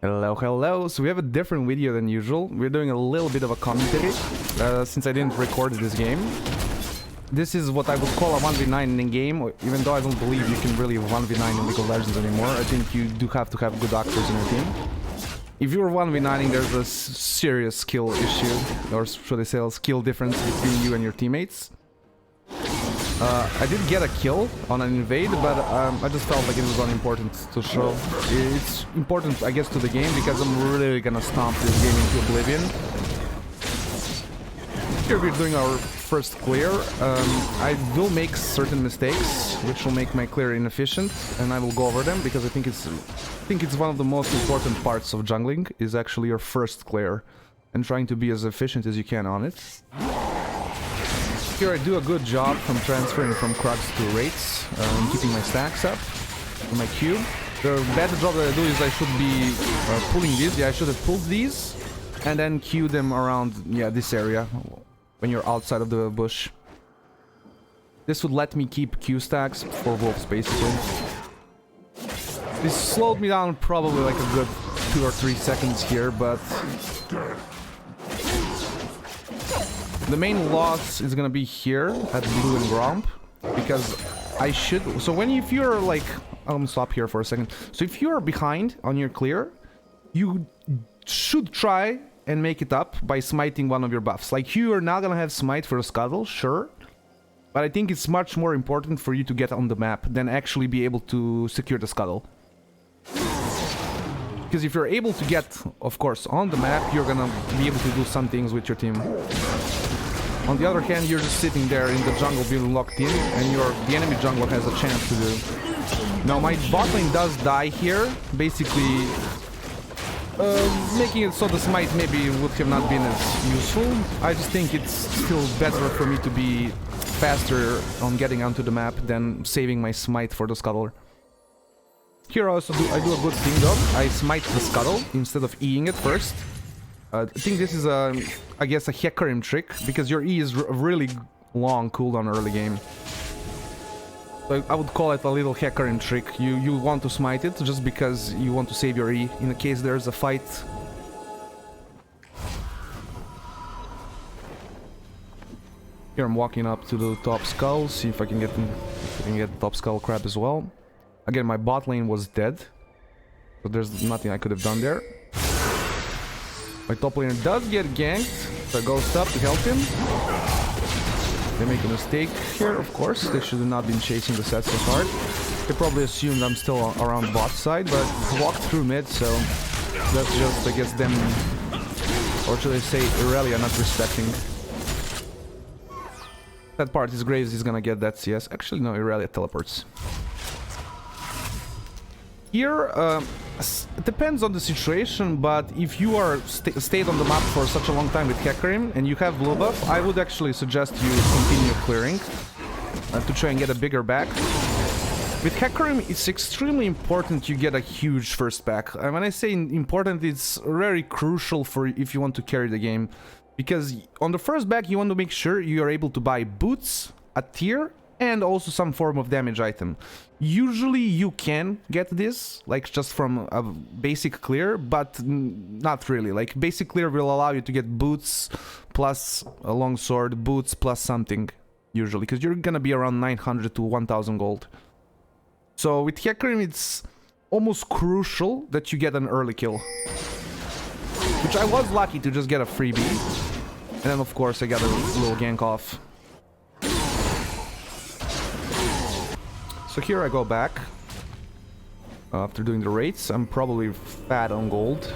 Hello, hello. So we have a different video than usual. We're doing a little bit of a commentary since I didn't record this game. This is what I would call a 1v9 in game, even though I don't believe you can really 1v9 in League of Legends anymore. I think you do have to have good actors in your team. If you're 1v9ing, there's a serious skill issue, or should I say a skill difference between you and your teammates. I did get a kill on an invade, but I just felt like it was unimportant to show. It's important, I guess, to the game, because I'm really gonna stomp this game into oblivion. Here we're doing our first clear. I will make certain mistakes, which will make my clear inefficient, and I will go over them, because I think it's one of the most important parts of jungling, is actually your first clear, and trying to be as efficient as you can on it. Here I do a good job from transferring from Krugs to Wraiths, and keeping my stacks up on my Q. The better job that I do is I should be pulling these. Yeah, I should have pulled these, and then Q them around, yeah, this area, when you're outside of the bush. This would let me keep Q stacks for wolves, basically. This slowed me down probably like a good 2 or 3 seconds here, but the main loss is gonna be here at blue and Gromp, because I should. So if you're like, I'm gonna stop here for a second. So if you're behind on your clear, you should try and make it up by smiting one of your buffs. Like, you are not gonna have smite for a scuttle, sure, but I think it's much more important for you to get on the map than actually be able to secure the scuttle. Because if you're able to get, of course, on the map, you're gonna be able to do some things with your team. On the other hand, you're just sitting there in the jungle being locked in, and the enemy jungler has a chance to do. Now, my bot lane does die here, basically making it so the smite maybe would have not been as useful. I just think it's still better for me to be faster on getting onto the map than saving my smite for the scuttle. Here I do a good thing though. I smite the scuttle instead of Eing it first. I think this is I guess a Hecarim trick, because your E is a really long cooldown early game. So I would call it a little Hecarim trick. You want to smite it just because you want to save your E in case there's a fight. Here I'm walking up to the top skull, see if I can get the top skull crab as well. Again, my bot lane was dead, so there's nothing I could have done there. My top laner does get ganked, so I ghost up to help him. They make a mistake here, of course. They should have not been chasing the set so hard. They probably assumed I'm still around bot side, but I walked through mid, so that's just, I guess, them, or should I say, Irelia not respecting. That part is Graves is gonna get that CS. Actually, no, Irelia teleports. Here, it depends on the situation, but if you are stayed on the map for such a long time with Hecarim and you have blue buff, I would actually suggest you continue clearing to try and get a bigger back. With Hecarim, it's extremely important you get a huge first back. And when I say important, it's very crucial for if you want to carry the game. Because on the first back, you want to make sure you are able to buy boots, a tier, and also some form of damage item. Usually you can get this, like just from a basic clear, but not really. Like, basic clear will allow you to get boots plus a long sword, boots plus something, usually, because you're gonna be around 900 to 1000 gold. So with Hecarim, it's almost crucial that you get an early kill, which I was lucky to just get a freebie, and then of course I got a little gank off. So here I go back. After doing the raids, I'm probably fat on gold.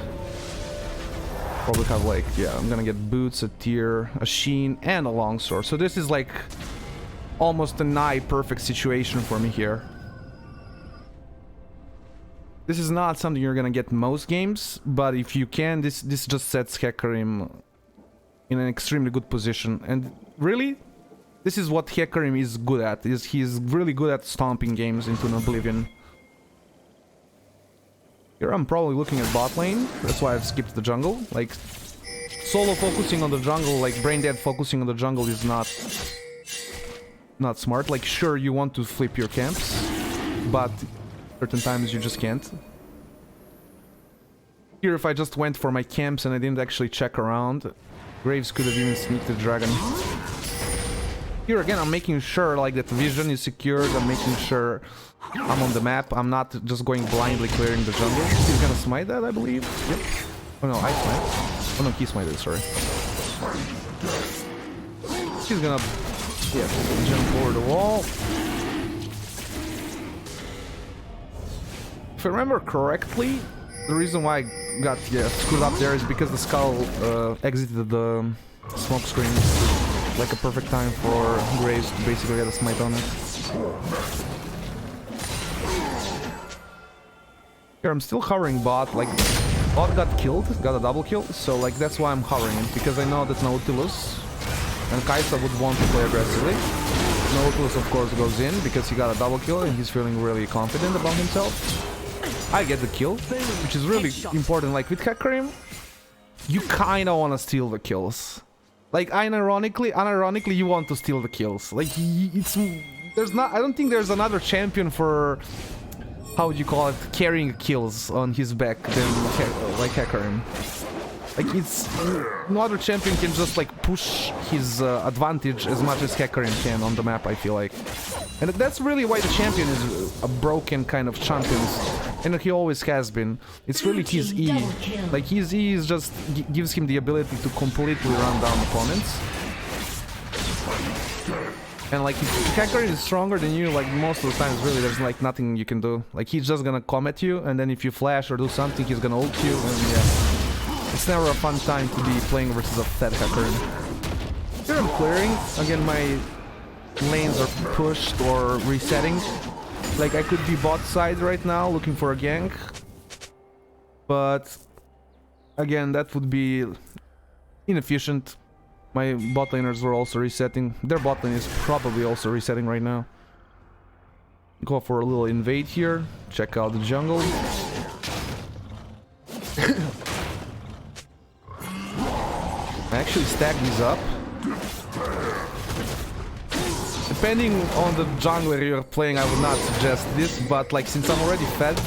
Probably have like, yeah, I'm gonna get boots, a tier, a sheen, and a longsword. So this is like almost a nigh perfect situation for me here. This is not something you're gonna get most games, but if you can, this just sets Hecarim in an extremely good position. And really, this is what Hecarim is good at, he's really good at stomping games into an oblivion. Here I'm probably looking at bot lane, that's why I've skipped the jungle. Like, solo focusing on the jungle, like brain dead focusing on the jungle is not smart. Like, sure, you want to flip your camps, but certain times you just can't. Here, if I just went for my camps and I didn't actually check around, Graves could have even sneaked the dragon. Here again, I'm making sure like that vision is secured. I'm making sure I'm on the map. I'm not just going blindly clearing the jungle. He's gonna smite that, I believe. Yep. Oh no, I smite. Oh no, he smited, sorry. He's gonna, yeah, jump over the wall. If I remember correctly, the reason why I got screwed up there is because the skull exited the smoke screen. Like a perfect time for Graves to basically get a smite on it. Here I'm still hovering bot, like bot got killed, got a double kill, so like that's why I'm hovering it, because I know that Nautilus and Kaisa would want to play aggressively. Nautilus of course goes in because he got a double kill and he's feeling really confident about himself. I get the kill, which is really important. Like with Hecarim, you kinda wanna steal the kills. Like unironically, you want to steal the kills. Like I don't think there's another champion for, how would you call it, carrying kills on his back than like Hecarim. Like no other champion can just like push his advantage as much as Hecarim can on the map, I feel like. And that's really why the champion is a broken kind of champion, and he always has been. It's really his E. Like his E is just gives him the ability to completely run down opponents. And like if Hecarim is stronger than you, like most of the times really there's like nothing you can do. Like he's just gonna come at you, and then if you flash or do something, he's gonna ult you, and yeah. It's never a fun time to be playing versus a fat Hecarim. Here I'm clearing. Again, my lanes are pushed or resetting. Like I could be bot side right now looking for a gank, but again that would be inefficient. My bot laners were also resetting. Their bot lane is probably also resetting right now. Go for a little invade here. Check out the jungle. I actually stack these up. Depending on the jungler you're playing, I would not suggest this, but like since I'm already fed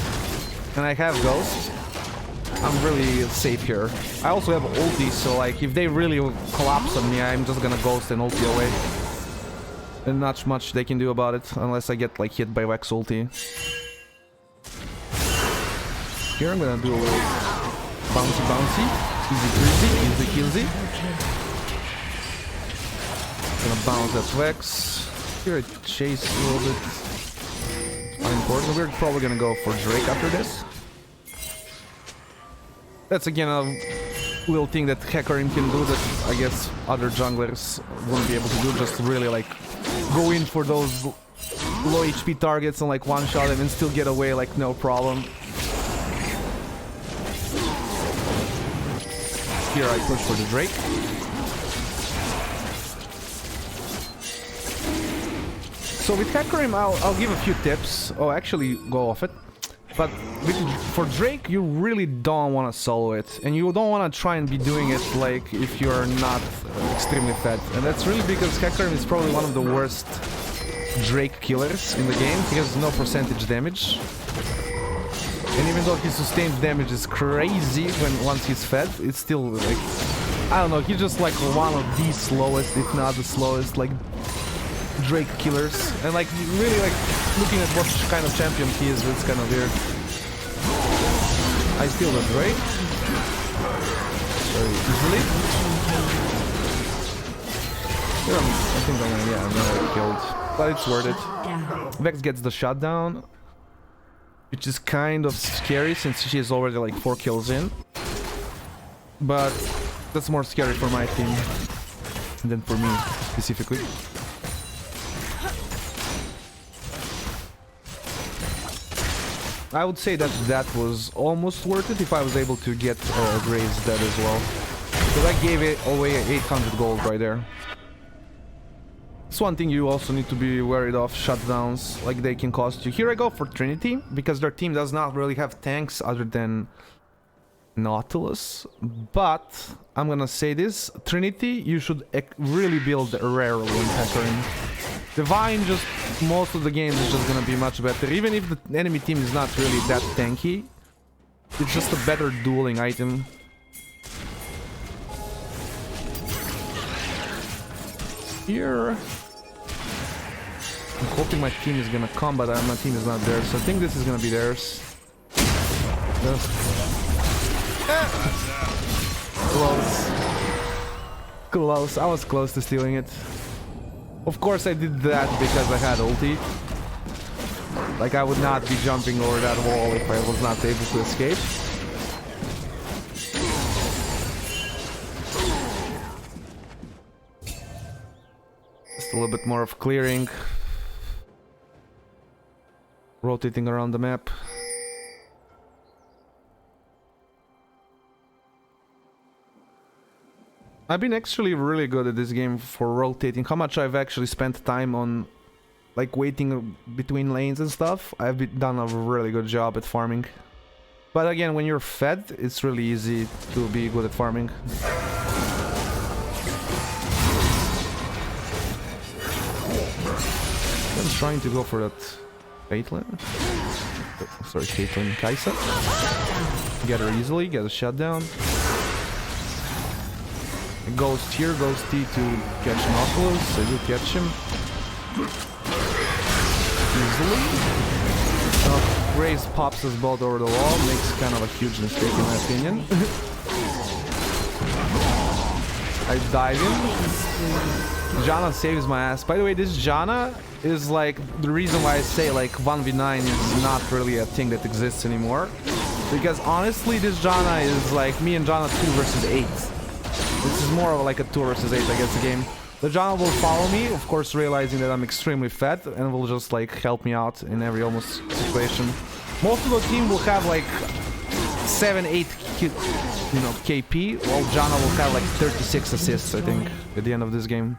and I have Ghost, I'm really safe here. I also have ulti, so like if they really collapse on me, I'm just gonna Ghost and ulti away. And not much they can do about it unless I get like hit by Vex ulti. Here I'm gonna do a little bouncy, easy breezy, easy killsy. Gonna bounce that Vex. Here I chase a little bit. Unimportant. We're probably gonna go for Drake after this. That's again a little thing that Hecarim can do that I guess other junglers won't be able to do. Just really like go in for those low HP targets and like one shot them and still get away like no problem. Here I push for the Drake. So with Hecarim, I'll give a few tips. Oh, actually go off it. But for Drake, you really don't want to solo it. And you don't want to try and be doing it like if you're not extremely fed. And that's really because Hecarim is probably one of the worst Drake killers in the game. He has no percentage damage. And even though his sustained damage is crazy once he's fed, it's still like, I don't know, he's just like one of the slowest, if not the slowest, like Drake killers. And like really like looking at what kind of champion he is, it's kind of weird. I steal the Drake very easily. Yeah, I think I'm gonna get killed, but it's worth it. Vex gets the shutdown, which is kind of scary since she is already like 4 kills in. But that's more scary for my team than for me specifically. I would say that that was almost worth it if I was able to get Graves dead as well. Because I gave it away 800 gold right there. It's one thing you also need to be worried of, shutdowns, like they can cost you. Here I go for Trinity, because their team does not really have tanks other than Nautilus. But I'm gonna say this, Trinity, you should really build rarely in Hecarim. Divine, just most of the games is just gonna be much better. Even if the enemy team is not really that tanky, It's just a better dueling item. Here, I'm hoping my team is gonna come, but my team is not there, so I think this is gonna be theirs. Close. Close. I was close to stealing it. Of course I did that because I had ulti. Like, I would not be jumping over that wall if I was not able to escape. Just a little bit more of clearing. Rotating around the map. I've been actually really good at this game for rotating. How much I've actually spent time on, like, waiting between lanes and stuff. I've done a really good job at farming. But again, when you're fed, it's really easy to be good at farming. I'm trying to go for that Caitlyn. Sorry, Caitlyn Kai'Sa. Get her easily, get a shutdown. Ghost here, Ghost T to catch Nautilus. I do catch him. Easily. Graves pops us both over the wall. Makes kind of a huge mistake in my opinion. I dive in. Janna saves my ass. By the way, this Janna is like the reason why I say like 1v9 is not really a thing that exists anymore. Because honestly, this Janna is like me and Janna 2 versus 8. This is more of like a 2 versus 8, I guess, game. The Janna will follow me, of course, realizing that I'm extremely fat, and will just like help me out in every almost situation. Most of the team will have like 7-8 KP, while Janna will have like 36 assists, I think, at the end of this game.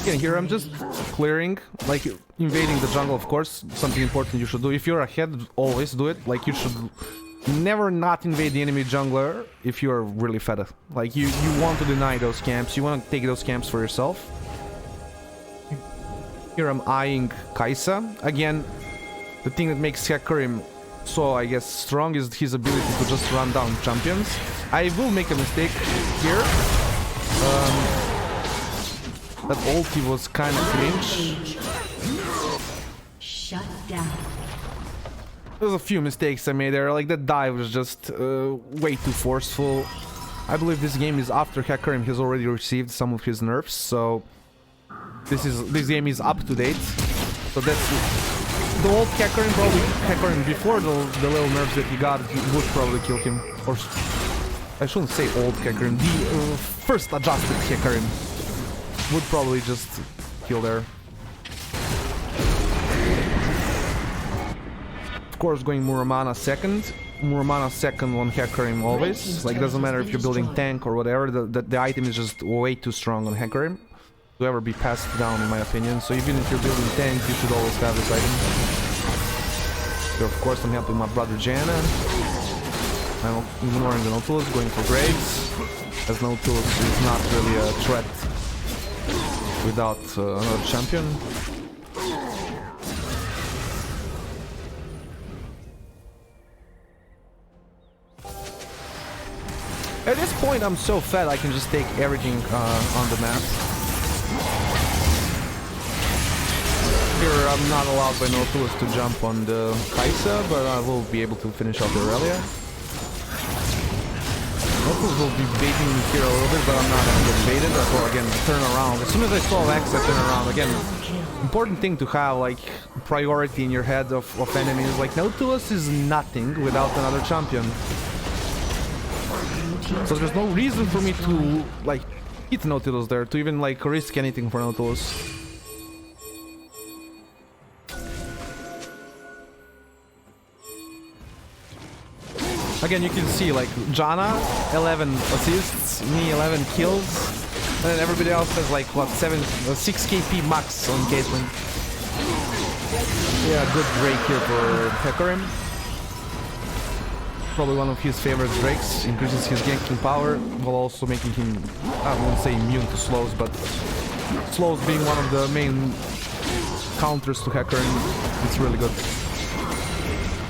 Again, here I'm just clearing, like invading the jungle, of course, something important you should do. If you're ahead, always do it. Like, you should never not invade the enemy jungler if you're really fed. Like, you want to deny those camps, you want to take those camps for yourself. Here I'm eyeing Kai'Sa. Again, the thing that makes Hecarim so, I guess, strong is his ability to just run down champions. I will make a mistake here. That ulti was kind of cringe. Shut down. There's a few mistakes I made there. Like, that dive was just way too forceful. I believe this game is after Hecarim has already received some of his nerfs, so this game is up to date. So that's the old Hecarim. Probably Hecarim before the little nerfs that he got would probably kill him. Or I shouldn't say old Hecarim. The first adjusted Hecarim would probably just kill there. Of course, going Muramana second. Muramana second on Hecarim always. Like, doesn't matter if you're building tank or whatever, the item is just way too strong on Hecarim to ever be passed down, in my opinion. So even if you're building tank, you should always have this item. So of course I'm helping my brother Janna. I'm ignoring the Nautilus, going for Graves, as Nautilus is not really a threat without another champion. At this point I'm so fat I can just take everything on the map. Here I'm not allowed by Nautilus to jump on the Kai'Sa, but I will be able to finish off the Aurelia. Nautilus will be baiting me here a little bit, but I'm not gonna get baited. Well, again, turn around. As soon as I saw X, I turn around. Again, important thing to have, like, priority in your head of enemies. Like, Nautilus is nothing without another champion. So there's no reason for me to, like, hit Nautilus there, to even, like, risk anything for Nautilus. Again, you can see, like, Janna, 11 assists, me 11 kills, and then everybody else has, like, what, 6 KP max on Caitlyn. Yeah, good break here for Hecarim. Probably one of his favorite drakes. Increases his ganking power while also making him, I won't say immune to slows, but slows being one of the main counters to Hecarim. It's really good.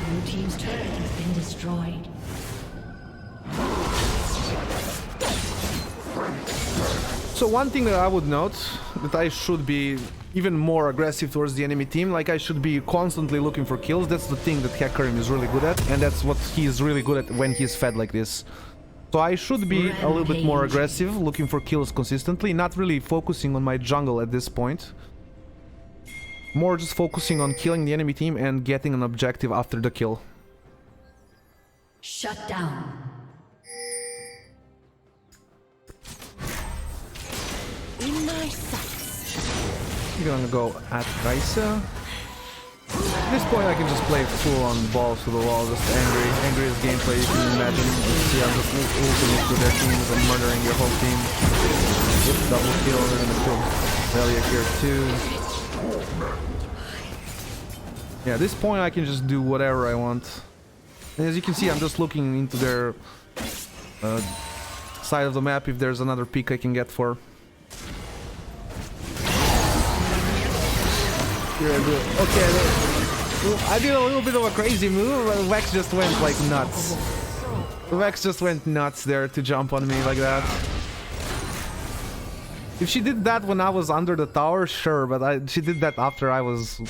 Blue team's turret has been destroyed. So one thing that I would note, that I should be even more aggressive towards the enemy team, like I should be constantly looking for kills. That's the thing that Hecarim is really good at, and that's what he is really good at when he's fed like this. So I should be a little bit more aggressive, looking for kills consistently, not really focusing on my jungle at this point. More just focusing on killing the enemy team and getting an objective after the kill. Shut down. In my sights. We're gonna go at Kaisa. At this point I can just play full on balls to the wall, just angriest gameplay you can imagine. You see, I'm just ulting into their teams and murdering your whole team. With double kill, we're gonna kill Velia here too. Yeah, at this point I can just do whatever I want. And as you can see, I'm just looking into their side of the map if there's another peak I can get for. Okay, I did a little bit of a crazy move, but Vex just went like nuts. Vex just went nuts there to jump on me like that. If she did that when I was under the tower, sure, but she did that after I was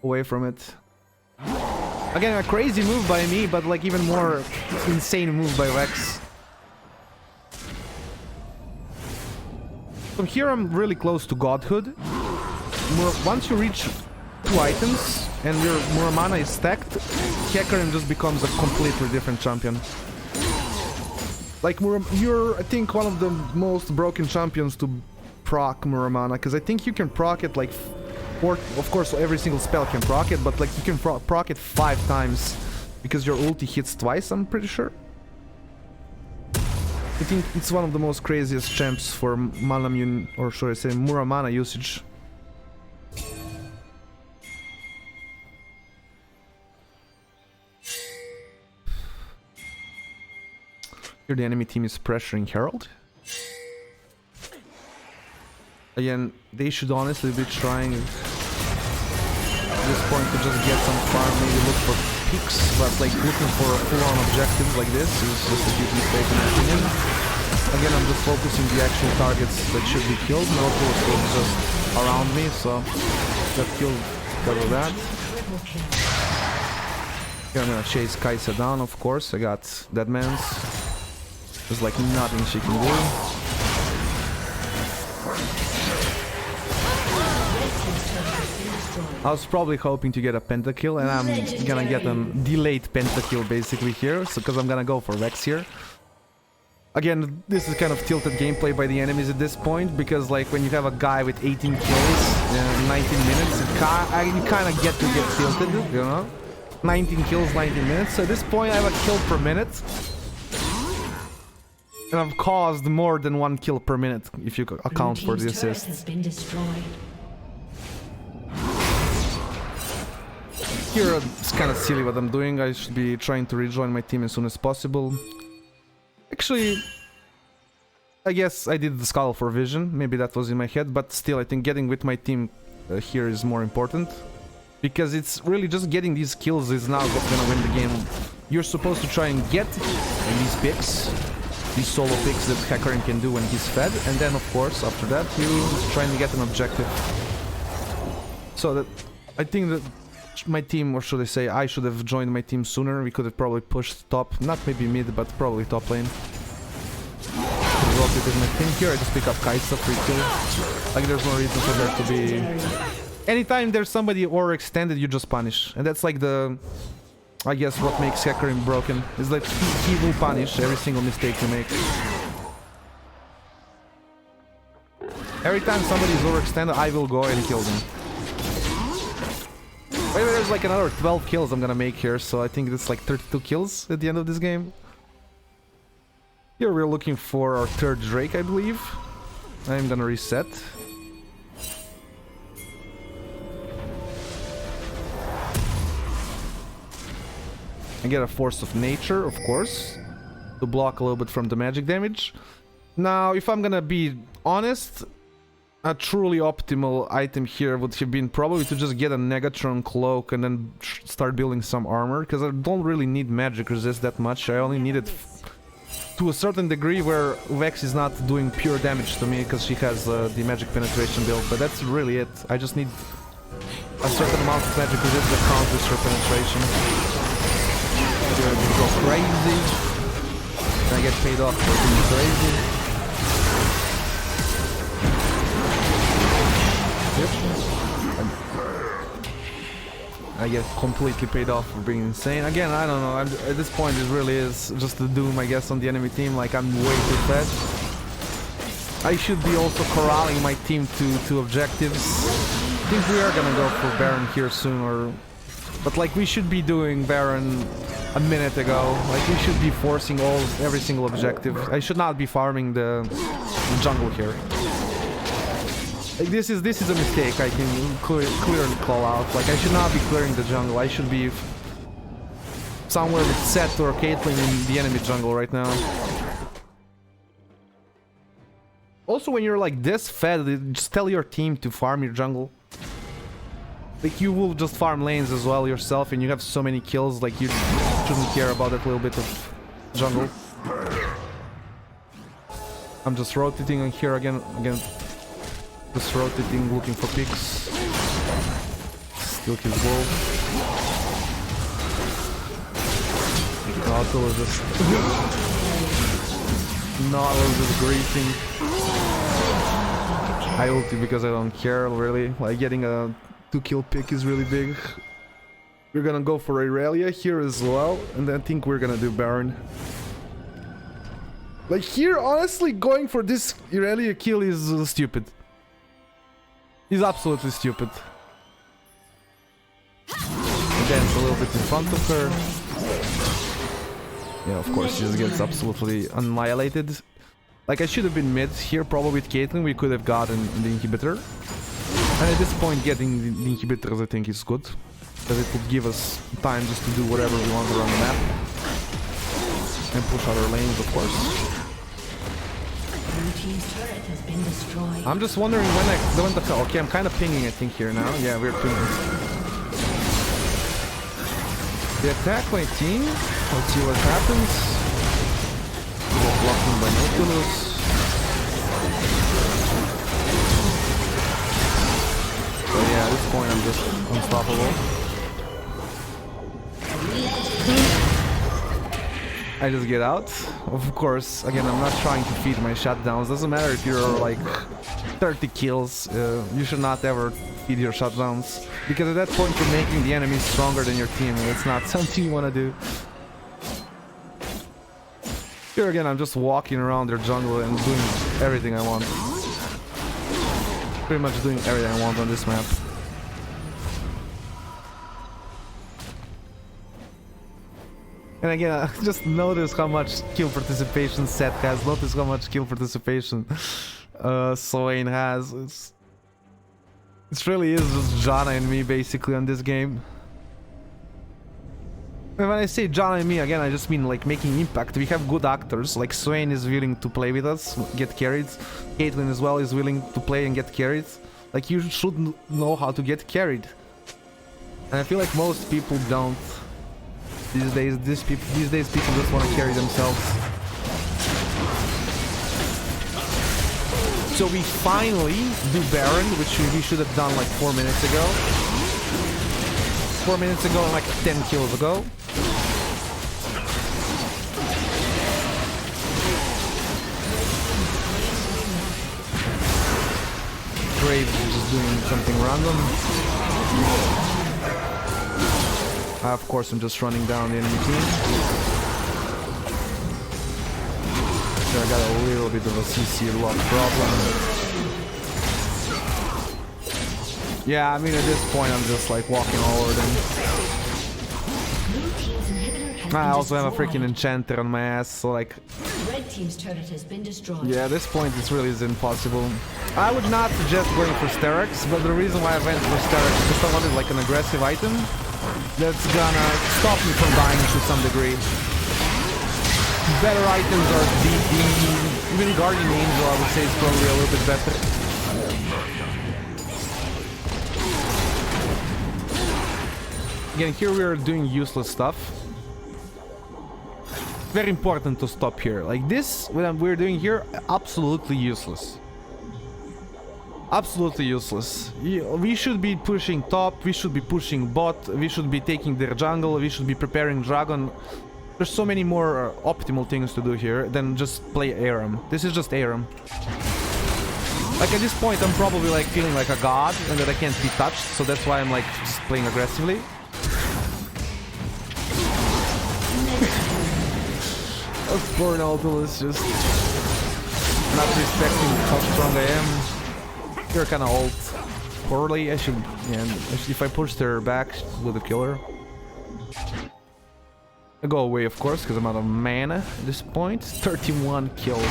away from it. Again, a crazy move by me, but like even more insane move by Vex. From here I'm really close to godhood. Once you reach 2 items and your Muramana is stacked, Hecarim just becomes a completely different champion. Like, you're, I think, one of the most broken champions to proc Muramana, because I think you can proc it like, of course every single spell can proc it, but like you can proc it 5 times, because your ulti hits twice, I'm pretty sure. I think it's one of the most craziest champs for mana or should I say Muramana usage. Here the enemy team is pressuring Herald. Again, they should honestly be trying at this point to just get some farm, maybe look for peaks, but like looking for a full-on objective like this is just a huge mistake in my opinion. Again, I'm just focusing the actual targets that should be killed. Nautilus was just around me, so got killed because of that. Okay, I'm gonna chase Kaisa down, of course. I got Deadman's. There's like nothing she can do. I was probably hoping to get a pentakill, and I'm gonna get a delayed pentakill basically here, so because I'm gonna go for Vex here. Again, this is kind of tilted gameplay by the enemies at this point, because like when you have a guy with 18 kills in 19 minutes, you kind of get tilted, you know? 19 kills, 19 minutes. So at this point I have a kill per minute. And I've caused more than 1 kill per minute, if you account for the assists. Here it's kind of silly what I'm doing. I should be trying to rejoin my team as soon as possible. Actually, I guess I did the skull for vision. Maybe that was in my head, but still I think getting with my team here is more important. Because it's really just getting these kills is now gonna win the game. You're supposed to try and get these picks. These solo picks that Hecarim can do when he's fed, and then of course after that you trying to get an objective. So that I think that my team, or should I say I should have joined my team sooner. We could have probably pushed top, not maybe mid, but probably top lane. Rotate my team here. I just pick up Kaisa, free kill. Like there's no reason for there to be. Anytime there's somebody overextended, you just punish, and that's like the. I guess what makes Hecarim broken is that he will punish every single mistake you make. Every time somebody is overextended, I will go and kill them. Maybe there's like another 12 kills I'm gonna make here, so I think it's like 32 kills at the end of this game. Here we're looking for our 3rd Drake, I believe. I'm gonna reset. I get a Force of Nature, of course, to block a little bit from the magic damage. Now, if I'm gonna be honest, a truly optimal item here would have been probably to just get a Negatron Cloak and then start building some armor, because I don't really need magic resist that much. I only need it to a certain degree where Vex is not doing pure damage to me because she has the magic penetration build, but that's really it. I just need a certain amount of magic resist that counters her penetration. Here we go crazy. I get paid off for being crazy. Yep. I get completely paid off for being insane. Again, I don't know. At this point, it really is just the doom, I guess, on the enemy team. Like, I'm way too fed. I should be also corralling my team to objectives. I think we are gonna go for Baron here soon, but like we should be doing Baron a minute ago. Like we should be forcing every single objective. I should not be farming the jungle here. Like this is a mistake I can clearly call out. Like I should not be clearing the jungle. I should be somewhere with Sett or Caitlyn in the enemy jungle right now. Also, when you're like this fed, just tell your team to farm your jungle. Like you will just farm lanes as well yourself, and you have so many kills. Like you shouldn't care about that little bit of jungle. I'm just rotating on here again. Just rotating, looking for picks. Still his wall. Nautil is just Nautil is just greeting. I ulti because I don't care really. Like getting a 2-kill pick is really big. We're gonna go for Irelia here as well, and I think we're gonna do Baron. Like here, honestly, going for this Irelia kill is stupid. He's absolutely stupid. Dance a little bit in front of her. Yeah, of course, he just gets absolutely annihilated. Like, I should have been mid here, probably with Caitlyn. We could have gotten the inhibitor. And at this point, getting the inhibitors, I think, is good. Because it would give us time just to do whatever we want around the map. And push other lanes, of course. I'm just wondering when the hell. Okay, I'm kind of pinging, I think, here now. Yeah, we're pinging. They attack my team. Let's see what happens. We're blocking by Nautilus. So yeah, at this point I'm just unstoppable. I just get out. Of course, again, I'm not trying to feed my shutdowns. Doesn't matter if you're like 30 kills. You should not ever feed your shutdowns. Because at that point you're making the enemy stronger than your team. And it's not something you want to do. Here again, I'm just walking around their jungle and doing everything I want. Pretty much doing everything I want on this map. And again, just notice how much kill participation Sett has. Notice how much kill participation Swain has. It really is just Janna and me basically on this game. And when I say Janna and me, again, I just mean like making impact. We have good actors, like Swain is willing to play with us, get carried. Caitlyn as well is willing to play and get carried. Like you should know how to get carried. And I feel like most people don't. These days people just want to carry themselves. So we finally do Baron, which we should have done like 4 minutes ago. 4 minutes ago and like 10 kills ago. Graves is just doing something random. Of course, I'm just running down the enemy team. So I got a little bit of a CC lock problem. Yeah, I mean at this point I'm just like walking all over them. I also have a freaking enchanter on my ass, so like... Red team's turret has been destroyed. Yeah, at this point it really is impossible. I would not suggest going for Sterak's, but the reason why I went for Sterak's is because I wanted like an aggressive item. That's gonna stop me from dying to some degree. Better items are DD. Even Guardian Angel, I would say, is probably a little bit better. Again, here we are doing useless stuff. Very important to stop here. Like this, what we're doing here, absolutely useless. Absolutely useless. We should be pushing top, we should be pushing bot, we should be taking their jungle, we should be preparing dragon. There's so many more optimal things to do here than just play Hecarim. This is just Hecarim. Like at this point I'm probably like feeling like a god and that I can't be touched, so that's why I'm like just playing aggressively. Poor Nautilus just not respecting how strong I am. You're kind of ult poorly. I should, yeah, if I pushed her back with a killer. I go away, of course, because I'm out of mana at this point. 31 kills.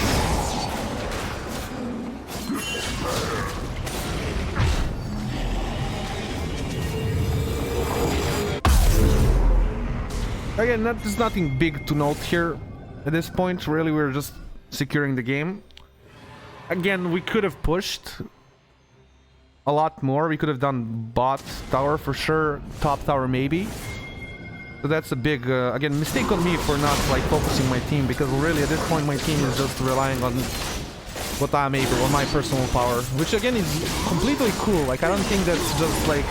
Again, there's nothing big to note here. At this point, really, we're just securing the game. Again, we could have pushed a lot more. We could have done bot tower for sure, top tower maybe. So that's a big, again, mistake on me for not like focusing my team, because really at this point my team is just relying on what I'm able, on my personal power, which again is completely cool. Like I don't think that's just like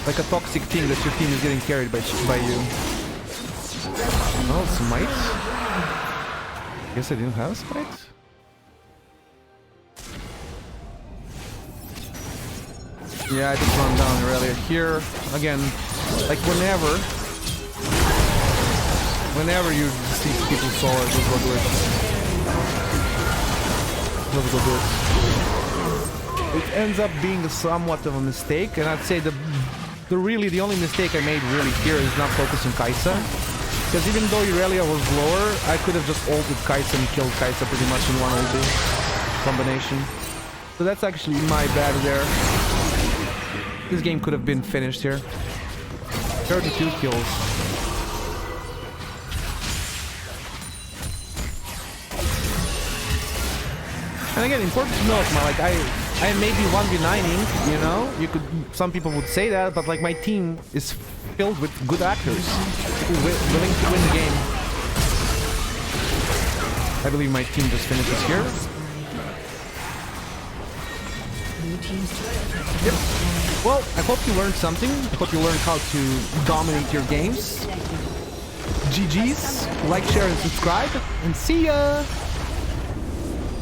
a toxic thing that your team is getting carried by you. Oh, smite. Guess I didn't have smite. Yeah, I just run down earlier here. Again, like whenever you see people solar, just go do it. Just go do it. It ends up being somewhat of a mistake, and I'd say the only mistake I made really here is not focusing Kai'Sa. Because even though Irelia was lower, I could have just ulted Kai'Sa and killed Kai'Sa pretty much in one ulti combination. So that's actually my bad there. This game could have been finished here. 32 kills. And again, important to note, man, like I may be 1v9ing, you know? Some people would say that, but like my team is filled with good actors, people willing to win the game. I believe my team just finishes here. Yep. Well, I hope you learned something. I hope you learned how to dominate your games. GG's, like, share, and subscribe, and see ya!